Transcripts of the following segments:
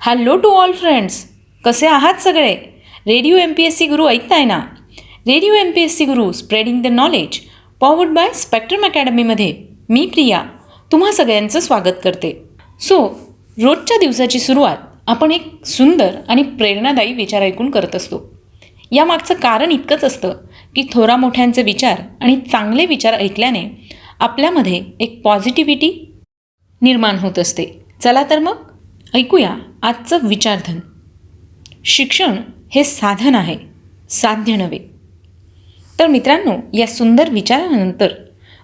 Hello to all friends, कसे आहात सगळे? रेडिओ MPSC गुरु ऐकताय ना? रेडिओ MPSC गुरु spreading the knowledge powered by Spectrum अकॅडमीमध्ये मी प्रिया तुम्हा सगळ्यांचं स्वागत करते. रोजच्या दिवसाची सुरुवात आपण एक सुंदर आणि प्रेरणादायी विचार ऐकून करत असतो. यामागचं कारण इतकंच असतं की थोरा मोठ्यांचे विचार आणि चांगले विचार ऐकल्याने आपल्यामध्ये एक पॉझिटिव्हिटी निर्माण होत असते. चला तर मग ऐकूया आजचं विचारधन. शिक्षण हे साधन आहे, साध्य नव्हे. तर मित्रांनो, या सुंदर विचारानंतर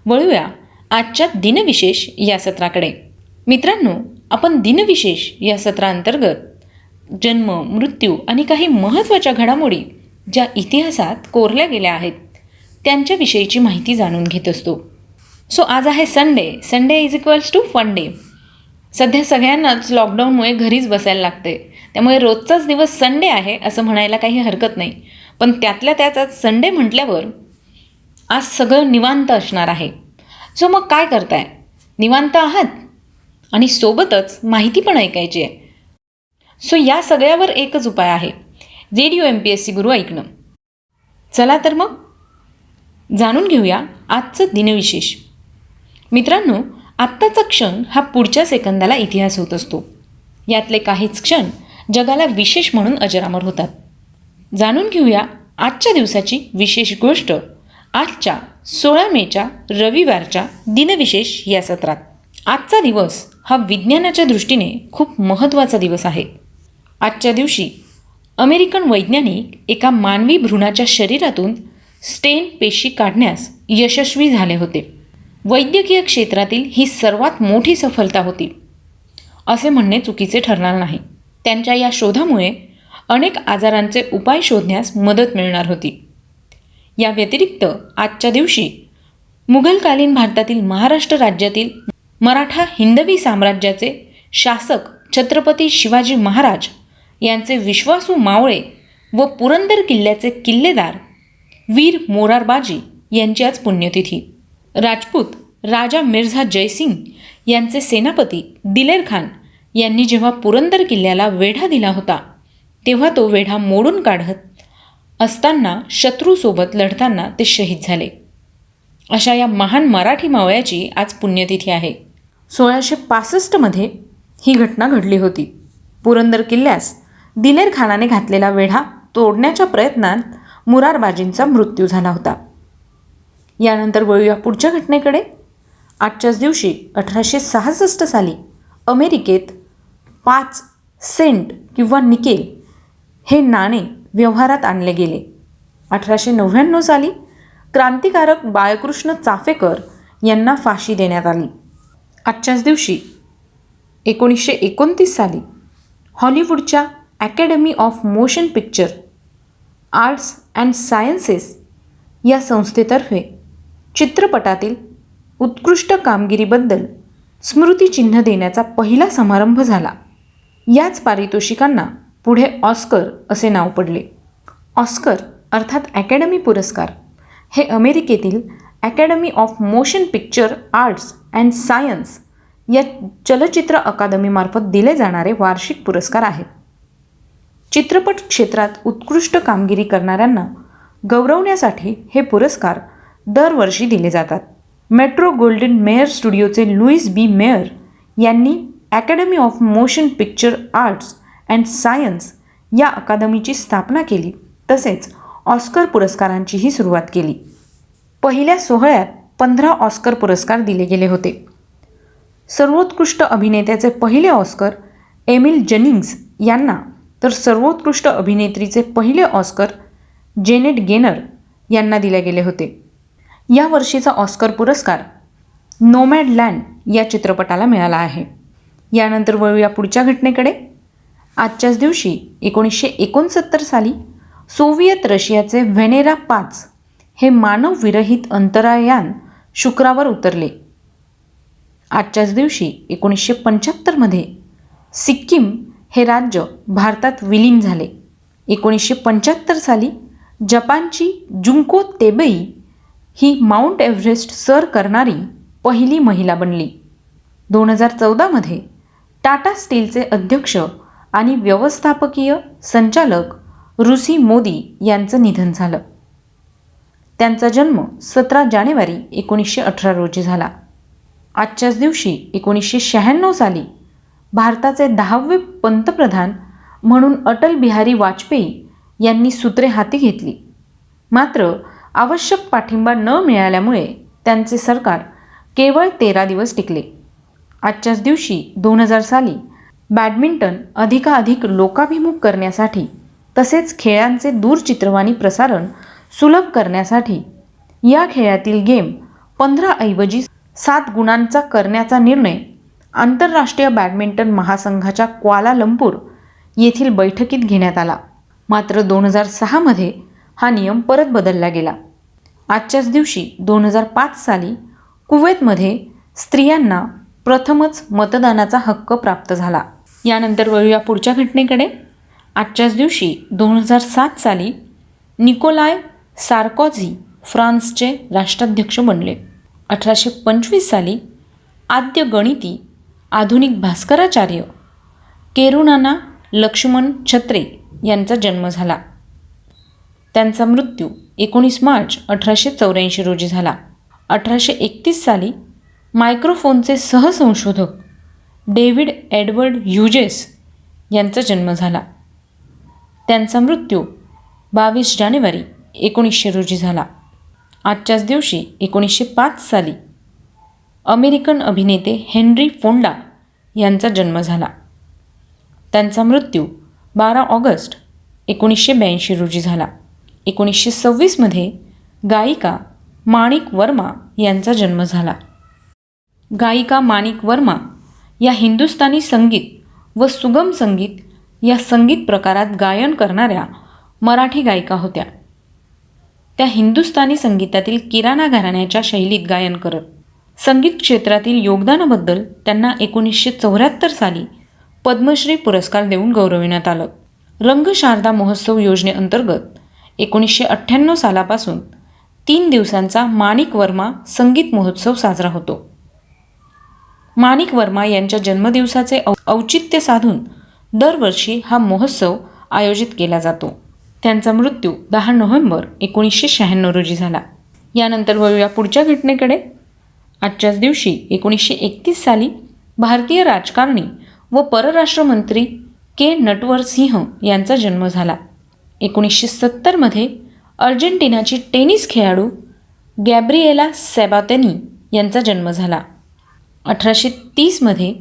वळूया आजच्या दिनविशेष या सत्राकडे. मित्रांनो, आपण दिनविशेष या सत्रांतर्गत जन्म, मृत्यू आणि काही महत्त्वाच्या घडामोडी ज्या इतिहासात कोरल्या गेल्या आहेत त्यांच्याविषयीची माहिती जाणून घेत असतो. आज आहे Sunday is equals to fun day. सध्या सगळ्यांनाच लॉकडाऊनमुळे घरीच बसायला लागते, त्यामुळे रोजचाच दिवस संडे आहे असं म्हणायला काही हरकत नाही. पण त्यातल्या त्याच आज संडे म्हटल्यावर आज सगळं निवांत असणार आहे. मग काय करताय? निवांत आहात आणि सोबतच माहिती पण ऐकायची आहे. या सगळ्यावर एकच उपाय आहे, रेडिओ MPSC गुरु ऐकणं. चला तर मग जाणून घेऊया आजचं दिनविशेष. मित्रांनो, आत्ताचा क्षण हा पुढच्या सेकंदाला इतिहास होत असतो. यातले काहीच क्षण जगाला विशेष म्हणून अजरामर होतात. जाणून घेऊया आजच्या दिवसाची विशेष गोष्ट आजच्या 16 मेच्या रविवारच्या दिनविशेष या सत्रात. आजचा दिवस हा विज्ञानाच्या दृष्टीने खूप महत्त्वाचा दिवस आहे. आजच्या दिवशी अमेरिकन वैज्ञानिक एका मानवी भ्रूणाच्या शरीरातून स्टेन पेशी काढण्यास यशस्वी झाले होते. वैद्यकीय क्षेत्रातील ही सर्वात मोठी सफलता होती असे म्हणणे चुकीचे ठरणार नाही. त्यांच्या या शोधामुळे अनेक आजारांचे उपाय शोधण्यास मदत मिळणार होती. या व्यतिरिक्त आजच्या दिवशी मुघलकालीन भारतातील महाराष्ट्र राज्यातील मराठा हिंदवी साम्राज्याचे शासक छत्रपती शिवाजी महाराज यांचे विश्वासू मावळे व पुरंदर किल्ल्याचे किल्लेदार वीर मोरारबाजी यांची आज पुण्यतिथी. राजपूत राजा मिर्झा जयसिंग यांचे सेनापती दिलेर खान यांनी जेव्हा पुरंदर किल्ल्याला वेढा दिला होता तेव्हा तो वेढा मोडून काढत असताना शत्रूसोबत लढताना ते शहीद झाले. अशा या महान मराठी मावळ्याची आज पुण्यतिथी आहे. 1665 ही घटना घडली होती. पुरंदर किल्ल्यास दिलेर खानाने घातलेला वेढा तोडण्याच्या प्रयत्नात मुरारबाजींचा मृत्यू झाला होता. यानंतर वळूया पुढच्या घटनेकडे. आजच्याच दिवशी 1866 साली अमेरिकेत 5 सेंट किंवा निकेल हे नाणे व्यवहारात आणले गेले. 1899 साली क्रांतिकारक बाळकृष्ण चाफेकर यांना फाशी देण्यात आली. आजच्याच दिवशी 1929 साली हॉलिवूडच्या Academy of Motion Picture Arts and Sciences या संस्थेतर्फे चित्रपटातील उत्कृष्ट कामगिरीबद्दल स्मृतिचिन्ह देण्याचा पहिला समारंभ झाला. याच पारितोषिकांना पुढे ऑस्कर असे नाव पडले. ऑस्कर अर्थात अकॅडमी पुरस्कार हे अमेरिकेतील academy of Motion Picture Arts and science या चलचित्र अकादमीमार्फत दिले जाणारे वार्षिक पुरस्कार आहेत. चित्रपट क्षेत्रात उत्कृष्ट कामगिरी करणाऱ्यांना गौरवण्यासाठी हे पुरस्कार दरवर्षी दिले जातात. मेट्रो गोल्डन मेयर स्टुडिओचे लुईस बी मेयर यांनी academy of Motion Picture Arts and science या अकादमीची स्थापना केली. तसेच ऑस्कर पुरस्कारांचीही सुरुवात केली. पहिल्या सोहळ्यात 15 ऑस्कर पुरस्कार दिले गेले होते. सर्वोत्कृष्ट अभिनेत्याचे पहिले ऑस्कर एमिल जेनिंग्स यांना, तर सर्वोत्कृष्ट अभिनेत्रीचे पहिले ऑस्कर जेनेट गेनर यांना दिले गेले होते. या वर्षीचा ऑस्कर पुरस्कार नोमॅडलँड या चित्रपटाला मिळाला आहे. यानंतर वळूया पुढच्या घटनेकडे. आजच्याच दिवशी 1969 साली सोव्हिएत रशियाचे व्हेनेरा 5 हे मानवविरहित अंतराळयान शुक्रावर उतरले. आजच्याच दिवशी 1975 सिक्कीम हे राज्य भारतात विलीन झाले. 1975 साली जपानची जुंको तेबेई ही माउंट एव्हरेस्ट सर करणारी पहिली महिला बनली. 2014 टाटा स्टीलचे अध्यक्ष आणि व्यवस्थापकीय संचालक ऋषी मोदी यांचं निधन झालं. त्यांचा जन्म 17 जानेवारी 1918 रोजी झाला. आजच्याच दिवशी 1996 साली भारताचे 10वे पंतप्रधान म्हणून अटल बिहारी वाजपेयी यांनी सूत्रे हाती घेतली. मात्र आवश्यक पाठिंबा न मिळाल्यामुळे त्यांचे सरकार केवळ 13 दिवस टिकले. आजच्याच दिवशी 2000 साली बॅडमिंटन अधिकाधिक लोकाभिमुख करण्यासाठी तसेच खेळांचे दूरचित्रवाणी प्रसारण सुलभ करण्यासाठी या खेळातील गेम 15 ऐवजी 7 गुणांचा करण्याचा निर्णय आंतरराष्ट्रीय बॅडमिंटन महासंघाच्या क्वालालंपूर येथील बैठकीत घेण्यात आला. मात्र 2006 मध्ये हा नियम परत बदलला गेला. आजच्याच दिवशी 2005 साली कुवेतमध्ये स्त्रियांना प्रथमच मतदानाचा हक्क प्राप्त झाला. यानंतर वळूया पुढच्या घटनेकडे. आजच्याच दिवशी 2007 साली निकोलाय सार्कोझी फ्रान्सचे राष्ट्राध्यक्ष बनले. 1825 साली आद्य गणिती आधुनिक भास्कराचार्य केरुनाना लक्ष्मण छत्रे यांचा जन्म झाला. त्यांचा मृत्यू 19 मार्च 1884 रोजी झाला. 1831 साली मायक्रोफोनचे सहसंशोधक डेव्हिड एडवर्ड ह्युजेस यांचा जन्म झाला. त्यांचा मृत्यू 22 जानेवारी 1900 रोजी झाला. आजच्याच दिवशी 1905 साली अमेरिकन अभिनेते हेनरी फोंडा यांचा जन्म झाला. त्यांचा मृत्यू 12 ऑगस्ट 1982 रोजी झाला. 1926 मध्ये गायिका माणिक वर्मा यांचा जन्म झाला. गायिका माणिक वर्मा या हिंदुस्थानी संगीत व सुगम संगीत या संगीत प्रकारात गायन करणाऱ्या मराठी गायिका होत्या. त्या हिंदुस्थानी संगीतातील किराणा घराण्याच्या शैलीत गायन करत. संगीत क्षेत्रातील योगदानाबद्दल त्यांना 1974 साली पद्मश्री पुरस्कार देऊन गौरविण्यात आलं. रंगशारदा महोत्सव योजनेअंतर्गत 1998 सालापासून 3 दिवसांचा माणिक वर्मा संगीत महोत्सव साजरा होतो. माणिक वर्मा यांच्या जन्मदिवसाचे औचित्य साधून दरवर्षी हा महोत्सव आयोजित केला जातो. त्यांचा मृत्यू 10 नोव्हेंबर 1996 रोजी झाला. यानंतर वळूया पुढच्या घटनेकडे. आजच्याच दिवशी 1931 साली भारतीय राजकारणी व परराष्ट्र मंत्री के नटवरसिंह यांचा जन्म झाला. 1970 मध्ये अर्जेंटिनाची टेनिस खेळाडू गॅब्रिएला सॅबातेनी यांचा जन्म झाला. 1830 मध्ये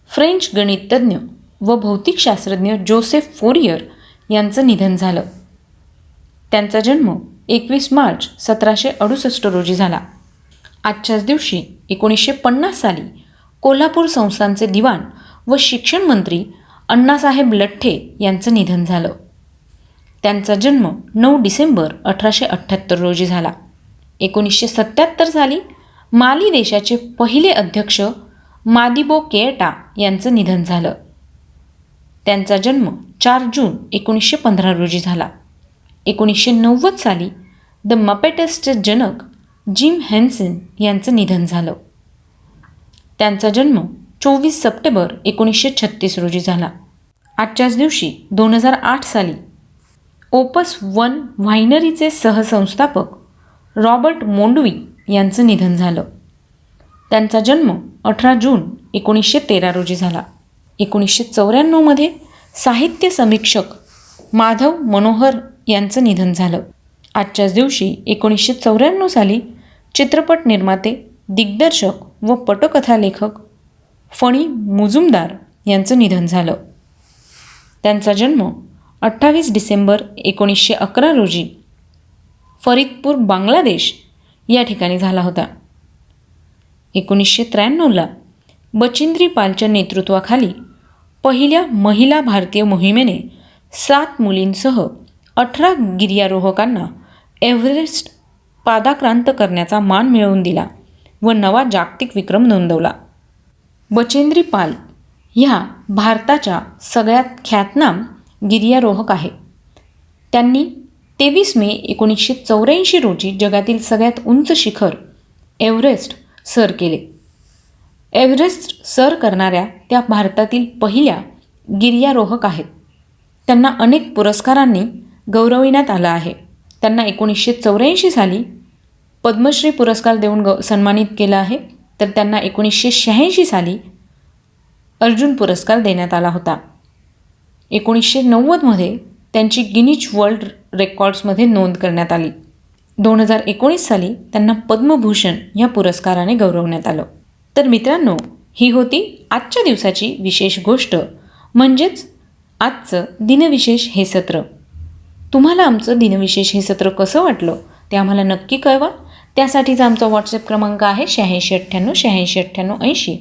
फ्रेंच गणितज्ञ व भौतिकशास्त्रज्ञ जोसेफ फोरियर यांचं निधन झालं. त्यांचा जन्म 21 मार्च 1768 रोजी झाला. आजच्याच दिवशी 1950 साली कोल्हापूर संस्थानचे दिवाण व शिक्षण मंत्री अण्णासाहेब लठ्ठे यांचं निधन झालं. त्यांचा जन्म 9 डिसेंबर 1878 रोजी झाला. 1977 साली माली देशाचे पहिले अध्यक्ष मादिबो केटा यांचं निधन झालं. त्यांचा जन्म 4 जून 1915 रोजी झाला. 1990 साली द मपेट्सचे जनक जिम हेन्सन यांचं निधन झालं. त्यांचा जन्म 24 सप्टेंबर 1936 रोजी झाला. आजच्याच दिवशी 2008 साली ओपस वन व्हायनरीचे सहसंस्थापक रॉबर्ट मोंडवी यांचं निधन झालं. त्यांचा जन्म 18 जून 1913 रोजी झाला. 1994 मध्ये साहित्य समीक्षक माधव मनोहर यांचं निधन झालं. आजच्याच दिवशी 1994 साली चित्रपट निर्माते, दिग्दर्शक व पटकथा लेखक फणी मुजुमदार यांचं निधन झालं. त्यांचा जन्म 28 डिसेंबर 1911 रोजी फरीदपूर, बांगलादेश या ठिकाणी झाला होता. 1993ला बचिंद्री पालच्या नेतृत्वाखाली पहिल्या महिला भारतीय मोहिमेने 7 मुलींसह 18 गिर्यारोहकांना एव्हरेस्ट पादाक्रांत करण्याचा मान मिळवून दिला व नवा जागतिक विक्रम नोंदवला. बचेंद्री पाल ह्या भारताच्या सगळ्यात ख्यातनाम गिर्यारोहक आहे. त्यांनी 23 मे 1984 रोजी जगातील सगळ्यात उंच शिखर एव्हरेस्ट सर केले. एव्हरेस्ट सर करणाऱ्या त्या भारतातील पहिल्या गिर्यारोहक आहेत. त्यांना अनेक पुरस्कारांनी गौरविण्यात आलं आहे. त्यांना 1984 साली पद्मश्री पुरस्कार देऊन सन्मानित केलं आहे. तर त्यांना 1986 साली अर्जुन पुरस्कार देण्यात आला होता. 1990मध्ये त्यांची गिनीज वर्ल्ड रेकॉर्ड्समध्ये नोंद करण्यात आली. 2019 साली त्यांना पद्मभूषण या पुरस्काराने गौरवण्यात आलं. तर मित्रांनो, ही होती आजच्या दिवसाची विशेष गोष्ट, म्हणजेच आजचं दिनविशेष हे सत्र. तुम्हाला आमचं दिनविशेष हे सत्र कसं वाटलं ते आम्हाला नक्की कळवा. त्यासाठीचा आमचा व्हॉट्सअप क्रमांक आहे 8698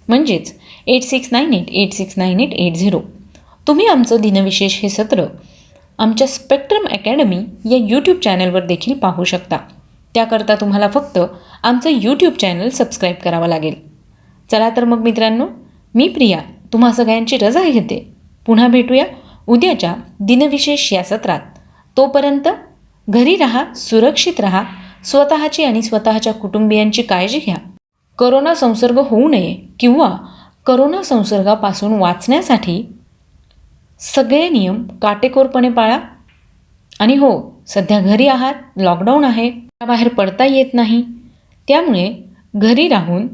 म्हणजेच 8698869880. तुम्ही आमचं दिनविशेष हे सत्र आमच्या स्पेक्ट्रम अकॅडमी या यूट्यूब चॅनलवर देखील पाहू शकता. त्याकरता तुम्हाला फक्त आमचं यूट्यूब चॅनल सबस्क्राईब करावं लागेल. चला तर मग मित्रांनो, मी प्रिया तुम्हा सगळ्यांची रजा घेते. पुन्हा भेटूया उद्याच्या दिनविशेष या सत्रात. तोपर्यंत घरी राहा, सुरक्षित राहा, स्वतःची आणि स्वतःच्या कुटुंबियांची काळजी घ्या. करोना संसर्ग होऊ नये किंवा करोना संसर्गापासून वाचण्यासाठी सगळे नियम काटेकोरपणे पाळा. आणि हो, सध्या घरी आहात, लॉकडाऊन आहे, बाहेर पडता येत नाही, त्यामुळे घरी राहून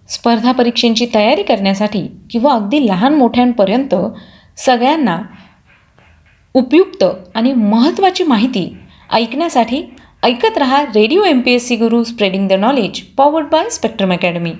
स्पर्धा परीक्षांची तयारी करण्यासाठी किंवा अगदी लहान मोठ्यांपर्यंत सगळ्यांना उपयुक्त आणि महत्त्वाची माहिती ऐकण्यासाठी ऐकत रहा रेडिओ MPSC गुरु, spreading the knowledge, powered by spectrum academy.